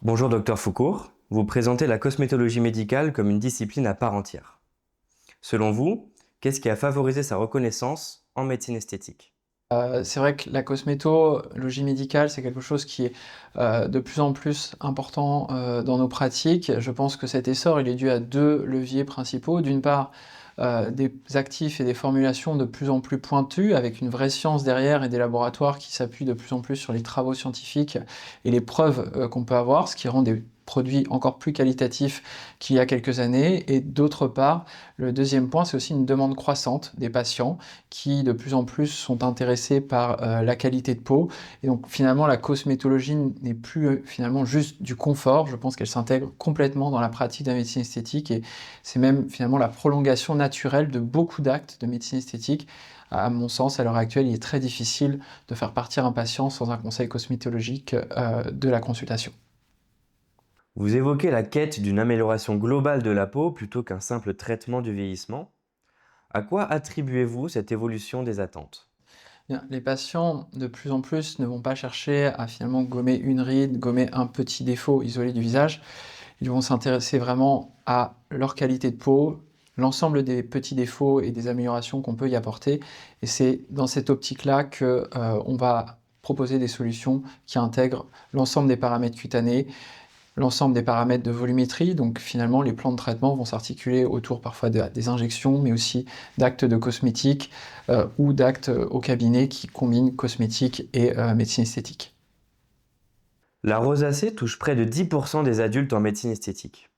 Bonjour Dr Foucault, vous présentez la cosmétologie médicale comme une discipline à part entière. Selon vous, qu'est-ce qui a favorisé sa reconnaissance en médecine esthétique? C'est vrai que la cosmétologie médicale, c'est quelque chose qui est, de plus en plus important, dans nos pratiques. Je pense que cet essor, il est dû à 2 leviers principaux. D'une part, des actifs et des formulations de plus en plus pointues, avec une vraie science derrière et des laboratoires qui s'appuient de plus en plus sur les travaux scientifiques et les preuves, qu'on peut avoir, ce qui rend des produits encore plus qualitatifs qu'il y a quelques années. Et d'autre part, le deuxième point, c'est aussi une demande croissante des patients qui de plus en plus sont intéressés par la qualité de peau. Et donc finalement, la cosmétologie n'est plus finalement juste du confort. Je pense qu'elle s'intègre complètement dans la pratique de la médecine esthétique et c'est même finalement la prolongation naturelle de beaucoup d'actes de médecine esthétique. À mon sens, à l'heure actuelle, il est très difficile de faire partir un patient sans un conseil cosmétologique de la consultation. Vous évoquez la quête d'une amélioration globale de la peau plutôt qu'un simple traitement du vieillissement. À quoi attribuez-vous cette évolution des attentes? Bien, les patients, de plus en plus, ne vont pas chercher à finalement gommer une ride, gommer un petit défaut isolé du visage. Ils vont s'intéresser vraiment à leur qualité de peau, l'ensemble des petits défauts et des améliorations qu'on peut y apporter. Et c'est dans cette optique-là que on va proposer des solutions qui intègrent l'ensemble des paramètres cutanés, l'ensemble des paramètres de volumétrie. Donc finalement, les plans de traitement vont s'articuler autour parfois des injections, mais aussi d'actes de cosmétique ou d'actes au cabinet qui combinent cosmétique et médecine esthétique. La rosacée touche près de 10% des adultes en médecine esthétique.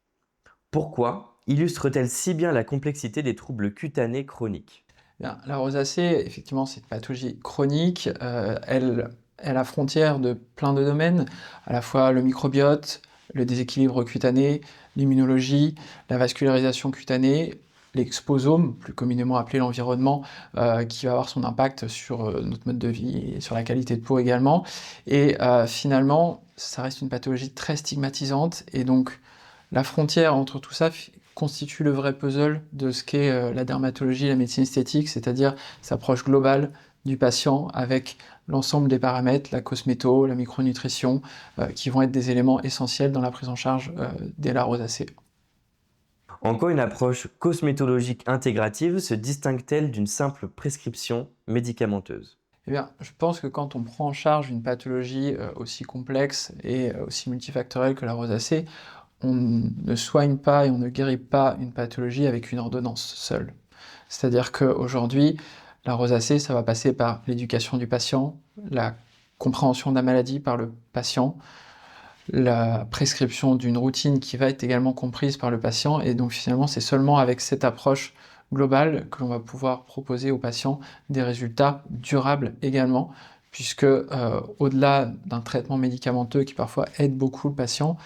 Pourquoi illustre-t-elle si bien la complexité des troubles cutanés chroniques? Bien, la rosacée, effectivement, c'est une pathologie chronique. Elle est à la frontière de plein de domaines, à la fois le microbiote, le déséquilibre cutané, l'immunologie, la vascularisation cutanée, l'exposome, plus communément appelé l'environnement, qui va avoir son impact sur notre mode de vie et sur la qualité de peau également. Et finalement, ça reste une pathologie très stigmatisante, et donc la frontière entre tout ça constitue le vrai puzzle de ce qu'est la dermatologie et la médecine esthétique, c'est-à-dire cette approche globale du patient avec l'ensemble des paramètres, la cosméto, la micronutrition, qui vont être des éléments essentiels dans la prise en charge de la rosacée. En quoi une approche cosmétologique intégrative se distingue-t-elle d'une simple prescription médicamenteuse? Eh bien, je pense que quand on prend en charge une pathologie aussi complexe et aussi multifactorielle que la rosacée, on ne soigne pas et on ne guérit pas une pathologie avec une ordonnance seule. C'est-à-dire qu'aujourd'hui, la rosacée, ça va passer par l'éducation du patient, la compréhension de la maladie par le patient, la prescription d'une routine qui va être également comprise par le patient, et donc finalement, c'est seulement avec cette approche globale que l'on va pouvoir proposer au patient des résultats durables également, puisque au-delà d'un traitement médicamenteux qui parfois aide beaucoup le patient,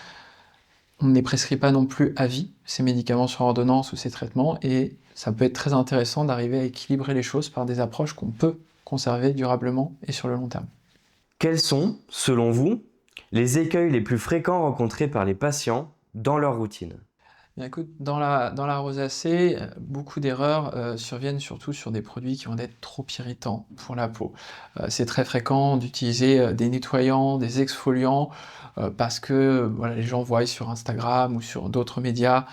on ne les prescrit pas non plus à vie, ces médicaments sur ordonnance ou ces traitements, et ça peut être très intéressant d'arriver à équilibrer les choses par des approches qu'on peut conserver durablement et sur le long terme. Quels sont, selon vous, les écueils les plus fréquents rencontrés par les patients dans leur routine? Bien écoute, dans la rosacée, beaucoup d'erreurs, surviennent surtout sur des produits qui vont être trop irritants pour la peau. C'est très fréquent d'utiliser, des nettoyants, des exfoliants, parce que, voilà, les gens voient sur Instagram ou sur d'autres médias,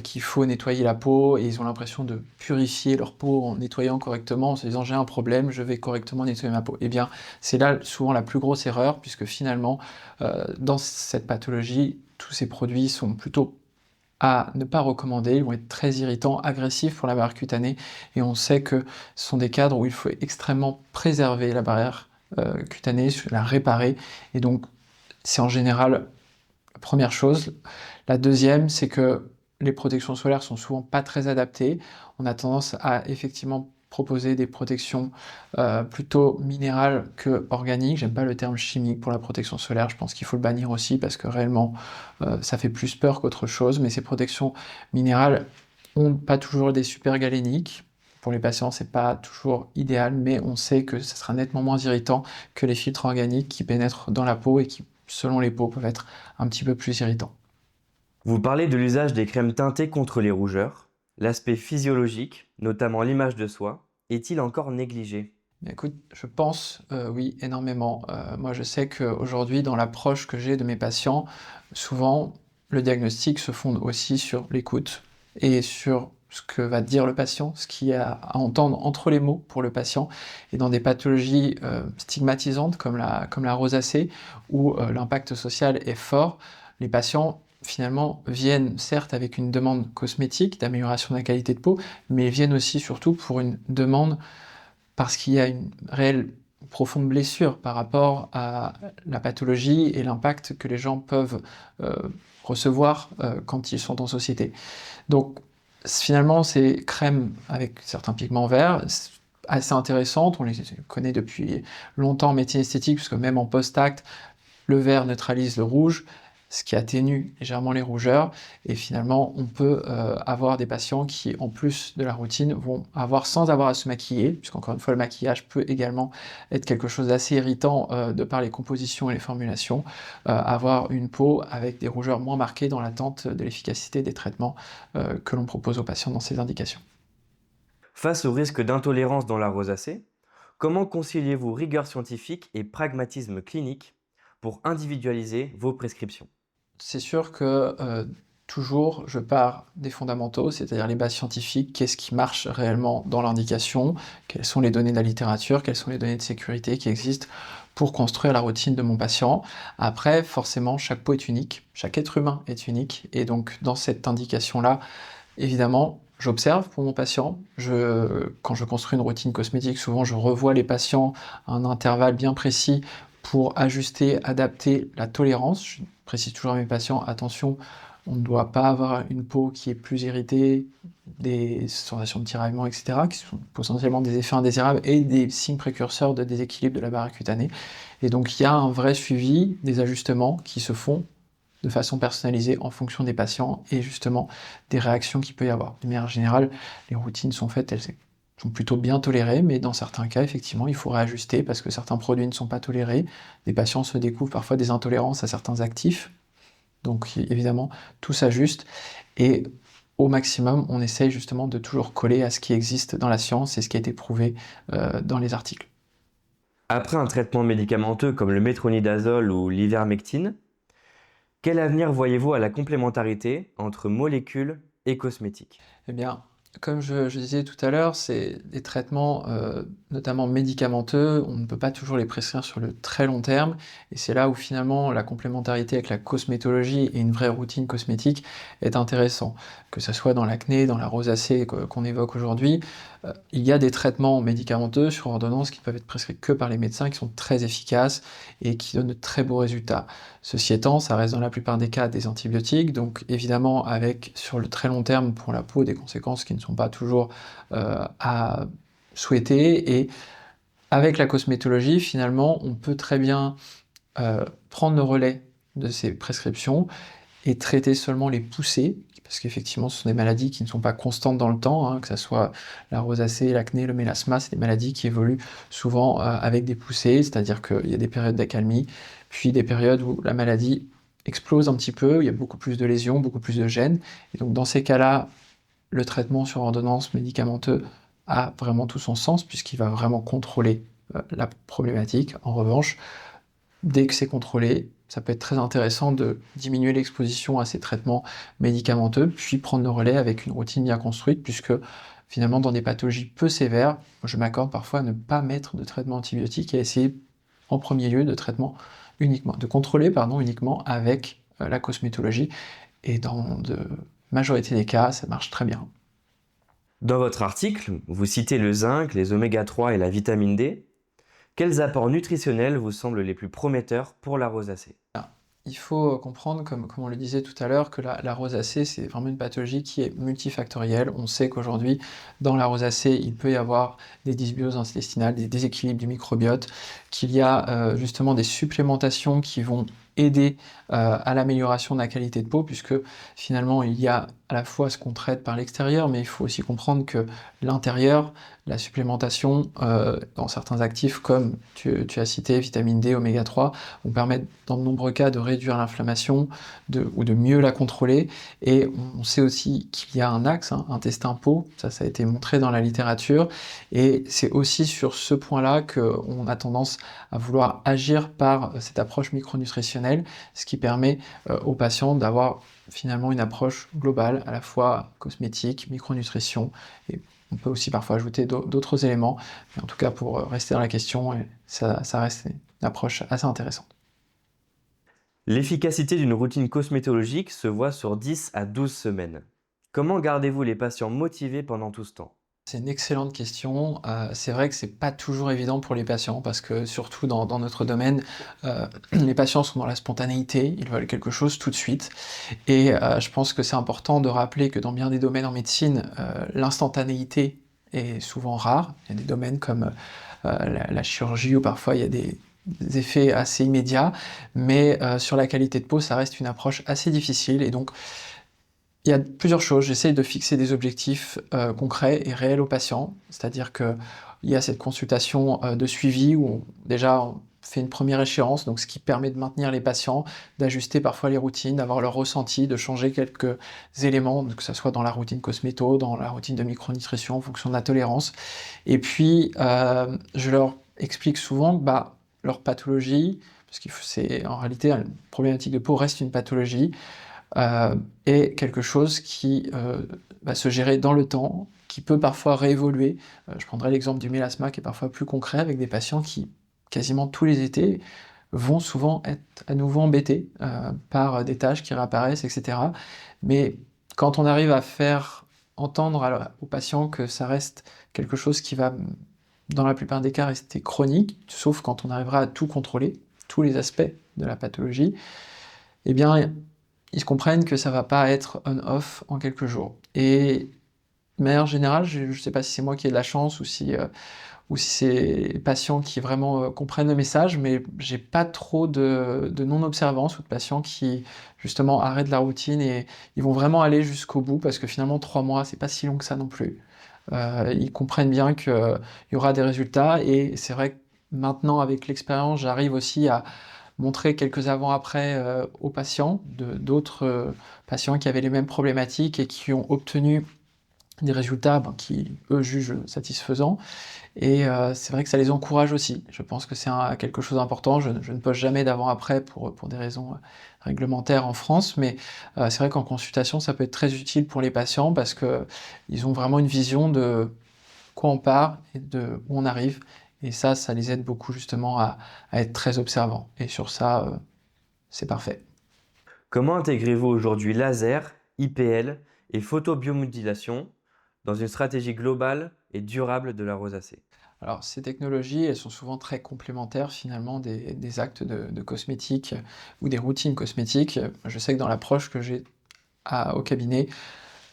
qu'il faut nettoyer la peau et ils ont l'impression de purifier leur peau en nettoyant correctement, en se disant: «J'ai un problème, je vais correctement nettoyer ma peau». Eh bien, c'est là souvent la plus grosse erreur puisque finalement, dans cette pathologie, tous ces produits sont plutôt à ne pas recommander, ils vont être très irritants, agressifs pour la barrière cutanée, et on sait que ce sont des cadres où il faut extrêmement préserver la barrière cutanée, la réparer, et donc c'est en général la première chose. La deuxième, c'est que les protections solaires sont souvent pas très adaptées. On a tendance à effectivement proposer des protections plutôt minérales que organiques. J'aime pas le terme chimique pour la protection solaire, je pense qu'il faut le bannir aussi parce que réellement ça fait plus peur qu'autre chose, mais ces protections minérales ont pas toujours des super galéniques. Pour les patients, c'est pas toujours idéal, mais on sait que ça sera nettement moins irritant que les filtres organiques qui pénètrent dans la peau et qui, selon les peaux, peuvent être un petit peu plus irritants. Vous parlez de l'usage des crèmes teintées contre les rougeurs. L'aspect physiologique, notamment l'image de soi, est-il encore négligé? Mais écoute, je pense, oui, énormément. Moi, je sais qu'aujourd'hui, dans l'approche que j'ai de mes patients, souvent, le diagnostic se fonde aussi sur l'écoute et sur ce que va dire le patient, ce qu'il y a à entendre entre les mots pour le patient. Et dans des pathologies, stigmatisantes comme la rosacée, où, l'impact social est fort, les patients, finalement, viennent certes avec une demande cosmétique, d'amélioration de la qualité de peau, mais ils viennent aussi surtout pour une demande parce qu'il y a une réelle profonde blessure par rapport à la pathologie et l'impact que les gens peuvent recevoir quand ils sont en société. Donc finalement, ces crèmes avec certains pigments verts, assez intéressantes, on les connaît depuis longtemps en médecine esthétique, puisque même en post-acte, le vert neutralise le rouge, ce qui atténue légèrement les rougeurs, et finalement, on peut avoir des patients qui, en plus de la routine, vont avoir, sans avoir à se maquiller, puisqu'encore une fois, le maquillage peut également être quelque chose d'assez irritant de par les compositions et les formulations, avoir une peau avec des rougeurs moins marquées dans l'attente de l'efficacité des traitements que l'on propose aux patients dans ces indications. Face au risque d'intolérance dans la rosacée, comment conciliez-vous rigueur scientifique et pragmatisme clinique pour individualiser vos prescriptions? C'est sûr que, toujours je pars des fondamentaux, c'est-à-dire les bases scientifiques, qu'est-ce qui marche réellement dans l'indication? Quelles sont les données de la littérature? Quelles sont les données de sécurité qui existent pour construire la routine de mon patient? Après, forcément, chaque peau est unique, chaque être humain est unique et donc dans cette indication-là, évidemment, j'observe pour mon patient. Quand je construis une routine cosmétique, souvent je revois les patients à un intervalle bien précis pour ajuster, adapter la tolérance. Je précise toujours à mes patients, attention, on ne doit pas avoir une peau qui est plus irritée, des sensations de tiraillement, etc., qui sont potentiellement des effets indésirables et des signes précurseurs de déséquilibre de la barrière cutanée. Et donc il y a un vrai suivi des ajustements qui se font de façon personnalisée en fonction des patients et justement des réactions qu'il peut y avoir. De manière générale, les routines sont faites, elles sont plutôt bien tolérées, mais dans certains cas, effectivement, il faut réajuster parce que certains produits ne sont pas tolérés. Des patients se découvrent parfois des intolérances à certains actifs, donc évidemment, tout s'ajuste et au maximum, on essaye justement de toujours coller à ce qui existe dans la science et ce qui a été prouvé dans les articles. Après un traitement médicamenteux comme le métronidazole ou l'ivermectine, quel avenir voyez-vous à la complémentarité entre molécules et cosmétiques? Eh bien, comme je disais tout à l'heure, c'est des traitements, notamment médicamenteux, on ne peut pas toujours les prescrire sur le très long terme et c'est là où finalement la complémentarité avec la cosmétologie et une vraie routine cosmétique est intéressant. Que ça soit dans l'acné, dans la rosacée qu'on évoque aujourd'hui, il y a des traitements médicamenteux sur ordonnance qui peuvent être prescrits que par les médecins, qui sont très efficaces et qui donnent de très beaux résultats. Ceci étant, ça reste dans la plupart des cas des antibiotiques, donc évidemment avec, sur le très long terme pour la peau, des conséquences qui ne sont pas toujours à souhaiter. Et avec la cosmétologie, finalement, on peut très bien prendre le relais de ces prescriptions et traiter seulement les poussées, parce qu'effectivement, ce sont des maladies qui ne sont pas constantes dans le temps, hein, que ça soit la rosacée, l'acné, le mélasma, c'est des maladies qui évoluent souvent avec des poussées, c'est-à-dire qu'il y a des périodes d'accalmie, puis des périodes où la maladie explose un petit peu, il y a beaucoup plus de lésions, beaucoup plus de gènes, et donc dans ces cas-là, le traitement sur ordonnance médicamenteux a vraiment tout son sens, puisqu'il va vraiment contrôler la problématique. En revanche, dès que c'est contrôlé, ça peut être très intéressant de diminuer l'exposition à ces traitements médicamenteux, puis prendre le relais avec une routine bien construite, puisque finalement, dans des pathologies peu sévères, je m'accorde parfois à ne pas mettre de traitement antibiotique et à essayer en premier lieu de contrôler uniquement avec la cosmétologie. Et dans de majorité des cas, ça marche très bien. Dans votre article, vous citez le zinc, les oméga 3 et la vitamine D. Quels apports nutritionnels vous semblent les plus prometteurs pour la rosacée? Ah, il faut comprendre, comme on le disait tout à l'heure, que la rosacée, c'est vraiment une pathologie qui est multifactorielle. On sait qu'aujourd'hui, dans la rosacée, il peut y avoir des dysbioses intestinales, des déséquilibres du microbiote, qu'il y a justement des supplémentations qui vont aider à l'amélioration de la qualité de peau, puisque finalement il y a à la fois ce qu'on traite par l'extérieur, mais il faut aussi comprendre que l'intérieur, la supplémentation dans certains actifs comme tu as cité vitamine D, oméga 3, vont permettre dans de nombreux cas de réduire l'inflammation ou de mieux la contrôler. Et on sait aussi qu'il y a un axe, hein, intestin-peau, ça a été montré dans la littérature, et c'est aussi sur ce point-là qu'on a tendance à vouloir agir par cette approche micronutritionnelle, ce qui permet aux patients d'avoir finalement une approche globale, à la fois cosmétique, micronutrition, et on peut aussi parfois ajouter d'autres éléments, mais en tout cas pour rester dans la question, ça reste une approche assez intéressante. L'efficacité d'une routine cosmétologique se voit sur 10 à 12 semaines. Comment gardez-vous les patients motivés pendant tout ce temps? C'est une excellente question. C'est vrai que c'est pas toujours évident pour les patients parce que surtout dans notre domaine, les patients sont dans la spontanéité, ils veulent quelque chose tout de suite et je pense que c'est important de rappeler que dans bien des domaines en médecine, l'instantanéité est souvent rare. Il y a des domaines comme, la chirurgie où parfois il y a des effets assez immédiats, mais sur la qualité de peau, ça reste une approche assez difficile et donc il y a plusieurs choses. J'essaye de fixer des objectifs concrets et réels aux patients. C'est-à-dire qu'il y a cette consultation de suivi où déjà on fait une première échéance, donc ce qui permet de maintenir les patients, d'ajuster parfois les routines, d'avoir leur ressenti, de changer quelques éléments, que ce soit dans la routine cosméto, dans la routine de micronutrition, en fonction de la tolérance. Et puis, je leur explique souvent que leur pathologie, parce que c'est en réalité une problématique de peau reste une pathologie, est quelque chose qui va se gérer dans le temps, qui peut parfois réévoluer. Je prendrai l'exemple du mélasma qui est parfois plus concret avec des patients qui, quasiment tous les étés, vont souvent être à nouveau embêtés par des taches qui réapparaissent, etc. Mais quand on arrive à faire entendre aux patients que ça reste quelque chose qui va, dans la plupart des cas, rester chronique, sauf quand on arrivera à tout contrôler, tous les aspects de la pathologie, eh bien, ils comprennent que ça va pas être on-off en quelques jours. Et de manière générale, je ne sais pas si c'est moi qui ai de la chance ou si c'est les patients qui vraiment comprennent le message, mais j'ai pas trop de non-observance ou de patients qui justement arrêtent la routine et ils vont vraiment aller jusqu'au bout parce que finalement 3 mois, c'est pas si long que ça non plus. Ils comprennent bien qu'il y aura des résultats et c'est vrai que maintenant avec l'expérience, j'arrive aussi à montrer quelques avant-après aux patients, d'autres patients qui avaient les mêmes problématiques et qui ont obtenu des résultats qui, eux, jugent satisfaisants. Et c'est vrai que ça les encourage aussi. Je pense que c'est quelque chose d'important. Je ne poste jamais d'avant-après pour des raisons réglementaires en France, mais c'est vrai qu'en consultation, ça peut être très utile pour les patients parce qu'ils ont vraiment une vision de quoi on part et de où on arrive. Et ça les aide beaucoup justement à être très observants. Et sur ça, c'est parfait. Comment intégrez-vous aujourd'hui laser, IPL et photobiomodulation dans une stratégie globale et durable de la rosacée? Alors ces technologies, elles sont souvent très complémentaires finalement des actes de cosmétique ou des routines cosmétiques. Je sais que dans l'approche que j'ai au cabinet,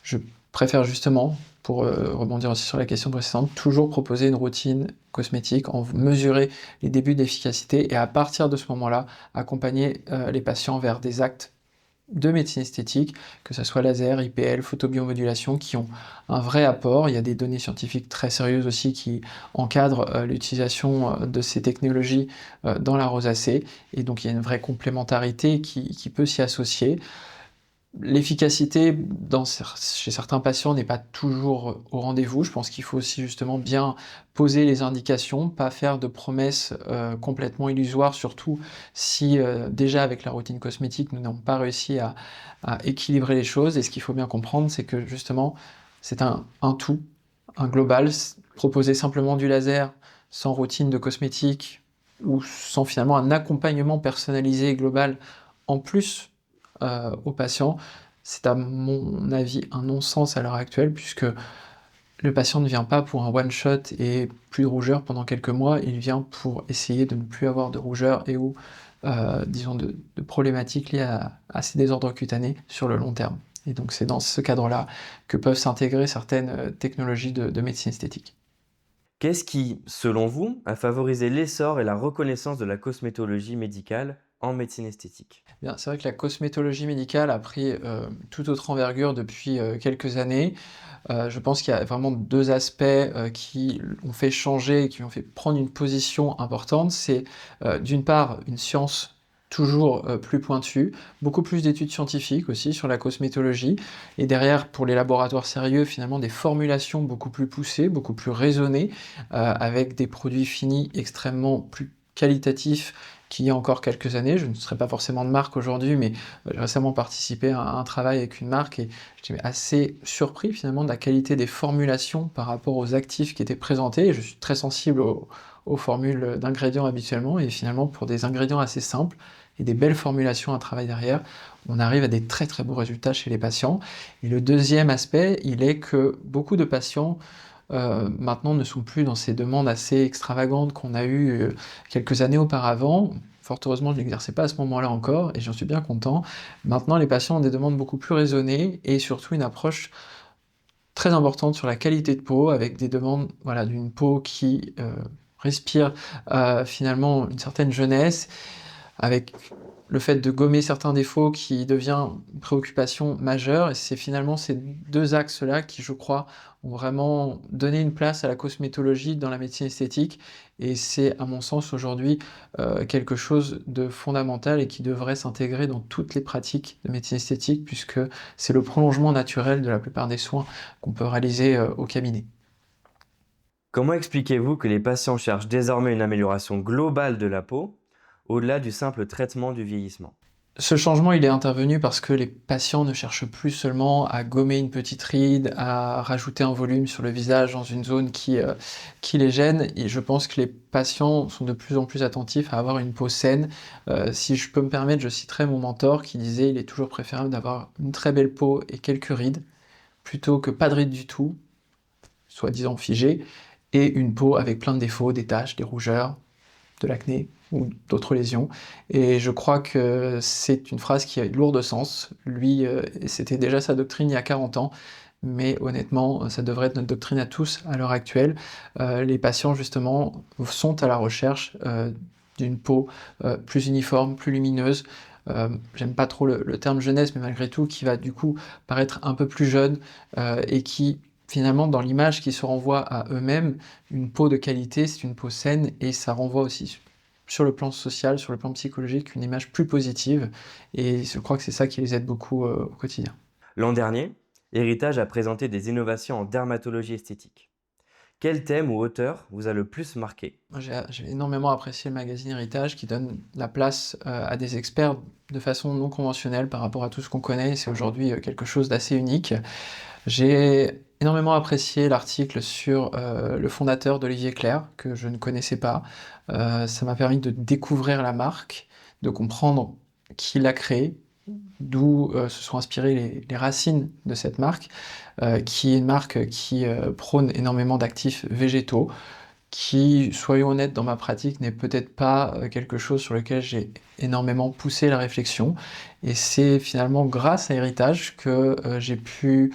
je préfère justement, pour rebondir aussi sur la question précédente, toujours proposer une routine cosmétique, mesurer les débuts d'efficacité et à partir de ce moment-là, accompagner les patients vers des actes de médecine esthétique, que ça soit laser, IPL, photobiomodulation, qui ont un vrai apport. Il y a des données scientifiques très sérieuses aussi qui encadrent l'utilisation de ces technologies dans la rosacée, et donc il y a une vraie complémentarité qui peut s'y associer. L'efficacité chez certains patients n'est pas toujours au rendez-vous. Je pense qu'il faut aussi justement bien poser les indications, pas faire de promesses complètement illusoires, surtout si déjà avec la routine cosmétique, nous n'avons pas réussi à équilibrer les choses. Et ce qu'il faut bien comprendre, c'est que justement, c'est un tout, un global. Proposer simplement du laser sans routine de cosmétique ou sans finalement un accompagnement personnalisé et global en plus aux patients, c'est à mon avis un non-sens à l'heure actuelle, puisque le patient ne vient pas pour un one-shot et plus de rougeur pendant quelques mois, il vient pour essayer de ne plus avoir de rougeur et ou, disons de problématiques liées à ces désordres cutanés sur le long terme. Et donc c'est dans ce cadre-là que peuvent s'intégrer certaines technologies de médecine esthétique. Qu'est-ce qui, selon vous, a favorisé l'essor et la reconnaissance de la cosmétologie médicale en médecine esthétique? Bien, c'est vrai que la cosmétologie médicale a pris, toute autre envergure depuis, quelques années. Je pense qu'il y a vraiment 2 aspects, qui l'ont fait changer, qui lui ont fait prendre une position importante. C'est, d'une part, une science toujours, plus pointue, beaucoup plus d'études scientifiques aussi sur la cosmétologie et derrière, pour les laboratoires sérieux, finalement des formulations beaucoup plus poussées, beaucoup plus raisonnées, avec des produits finis extrêmement plus qualitatifs qu'il y a encore quelques années. Je ne serai pas forcément de marque aujourd'hui, mais, j'ai récemment participé à un travail avec une marque et j'étais assez surpris finalement de la qualité des formulations par rapport aux actifs qui étaient présentés. Je suis très sensible aux formules d'ingrédients habituellement et finalement pour des ingrédients assez simples et des belles formulations à travail derrière, on arrive à des très très beaux résultats chez les patients. Et le deuxième aspect, il est que beaucoup de patients maintenant ne sont plus dans ces demandes assez extravagantes qu'on a eues quelques années auparavant. Fort heureusement, je n'exerçais pas à ce moment-là encore et j'en suis bien content. Maintenant, les patients ont des demandes beaucoup plus raisonnées et surtout une approche très importante sur la qualité de peau, avec des demandes, voilà, d'une peau qui, respire, finalement une certaine jeunesse, avec le fait de gommer certains défauts qui devient une préoccupation majeure et c'est finalement ces 2 axes-là qui, je crois, ont vraiment donné une place à la cosmétologie dans la médecine esthétique et c'est, à mon sens, aujourd'hui, quelque chose de fondamental et qui devrait s'intégrer dans toutes les pratiques de médecine esthétique puisque c'est le prolongement naturel de la plupart des soins qu'on peut réaliser, au cabinet. Comment expliquez-vous que les patients cherchent désormais une amélioration globale de la peau, au-delà du simple traitement du vieillissement? Ce changement, il est intervenu parce que les patients ne cherchent plus seulement à gommer une petite ride, à rajouter un volume sur le visage dans une zone qui les gêne et je pense que les patients sont de plus en plus attentifs à avoir une peau saine. Si je peux me permettre, je citerai mon mentor qui disait: «Il est toujours préférable d'avoir une très belle peau et quelques rides, plutôt que pas de rides du tout, soi-disant figées, et une peau avec plein de défauts, des taches, des rougeurs, de l'acné ou d'autres lésions et je crois que c'est une phrase qui est lourde de sens. Lui, c'était déjà sa doctrine il y a 40 ans, mais honnêtement, ça devrait être notre doctrine à tous à l'heure actuelle. Les patients justement sont à la recherche, d'une peau, plus uniforme, plus lumineuse, j'aime pas trop le terme jeunesse, mais malgré tout qui va du coup paraître un peu plus jeune, et qui finalement dans l'image qui se renvoie à eux-mêmes, une peau de qualité, c'est une peau saine et ça renvoie aussi sur le plan social, sur le plan psychologique, une image plus positive et je crois que c'est ça qui les aide beaucoup, au quotidien. L'an dernier, Héritage a présenté des innovations en dermatologie esthétique. Quel thème ou auteur vous a le plus marqué? Moi j'ai énormément apprécié le magazine Héritage qui donne la place, à des experts de façon non conventionnelle par rapport à tout ce qu'on connaît. C'est aujourd'hui, quelque chose d'assez unique. J'ai énormément apprécié l'article sur, le fondateur d'Olivier Clerc, que je ne connaissais pas. Ça m'a permis de découvrir la marque, de comprendre qui l'a créée, d'où, se sont inspirées les racines de cette marque, qui est une marque qui, prône énormément d'actifs végétaux, qui, soyons honnêtes, dans ma pratique, n'est peut-être pas, quelque chose sur lequel j'ai énormément poussé la réflexion et c'est finalement grâce à Héritage que, j'ai pu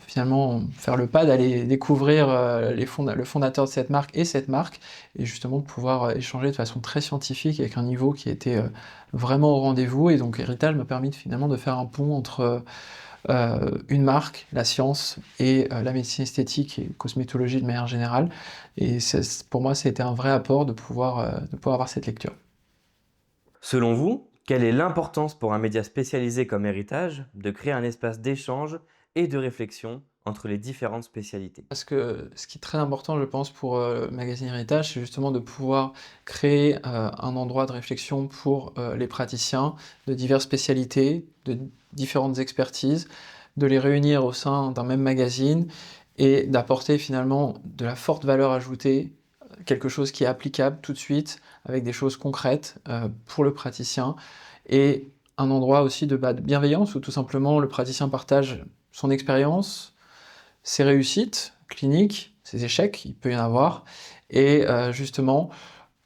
finalement faire le pas d'aller découvrir, le fondateur de cette marque et justement de pouvoir, échanger de façon très scientifique avec un niveau qui était, vraiment au rendez-vous et donc Héritage m'a permis finalement de faire un pont entre, une marque, la science et la médecine esthétique et cosmétologie de manière générale et pour moi, ça a été un vrai apport de pouvoir avoir cette lecture. Selon vous, quelle est l'importance pour un média spécialisé comme Héritage de créer un espace d'échange et de réflexion entre les différentes spécialités? Parce que ce qui est très important, je pense, pour, le magazine Héritage, c'est justement de pouvoir créer, un endroit de réflexion pour, les praticiens de diverses spécialités, de différentes expertises, de les réunir au sein d'un même magazine et d'apporter finalement de la forte valeur ajoutée, quelque chose qui est applicable tout de suite, avec des choses concrètes, pour le praticien et un endroit aussi de bienveillance où tout simplement le praticien partage son expérience, ses réussites cliniques, ses échecs, il peut y en avoir et justement,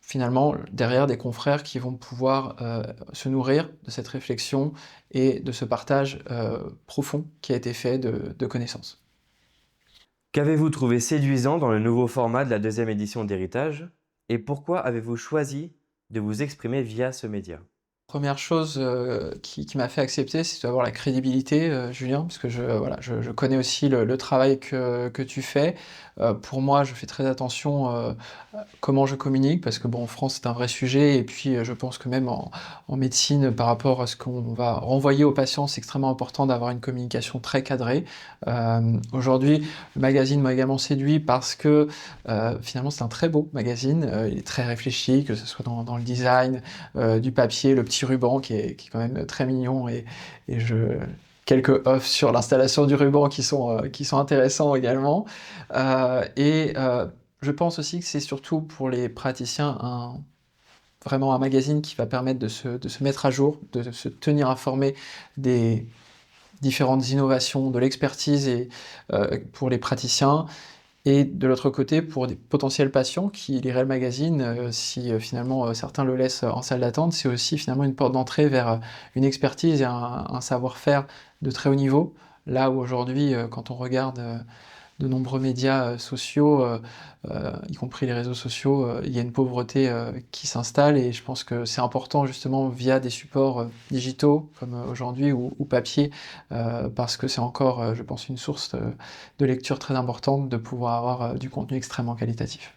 finalement, derrière des confrères qui vont pouvoir, se nourrir de cette réflexion et de ce partage, profond qui a été fait de connaissances. Qu'avez-vous trouvé séduisant dans le nouveau format de la deuxième édition d'Héritage et pourquoi avez-vous choisi de vous exprimer via ce média? Première chose, qui m'a fait accepter, c'est d'avoir la crédibilité, Julien, parce que voilà, je connais aussi le travail que tu fais. Pour moi, je fais très attention, comment je communique, parce que bon, en France, c'est un vrai sujet et puis, je pense que même en médecine, par rapport à ce qu'on va renvoyer aux patients, c'est extrêmement important d'avoir une communication très cadrée. Aujourd'hui, le magazine m'a également séduit parce que, finalement, c'est un très beau magazine, il est très réfléchi, que ce soit dans le design, du papier, le petit ruban qui est quand même très mignon et quelques offs sur l'installation du ruban qui sont intéressants également. Je pense aussi que c'est surtout pour les praticiens vraiment un magazine qui va permettre de se mettre à jour, de se tenir informé des différentes innovations, de l'expertise et pour les praticiens. Et de l'autre côté, pour des potentiels patients qui liraient le magazine, si finalement certains le laissent en salle d'attente, c'est aussi finalement une porte d'entrée vers une expertise et un savoir-faire de très haut niveau. Là où aujourd'hui, quand on regarde de nombreux médias sociaux, y compris les réseaux sociaux, il y a une pauvreté qui s'installe et je pense que c'est important justement via des supports digitaux comme aujourd'hui ou papier, parce que c'est encore, je pense, une source de lecture très importante de pouvoir avoir du contenu extrêmement qualitatif.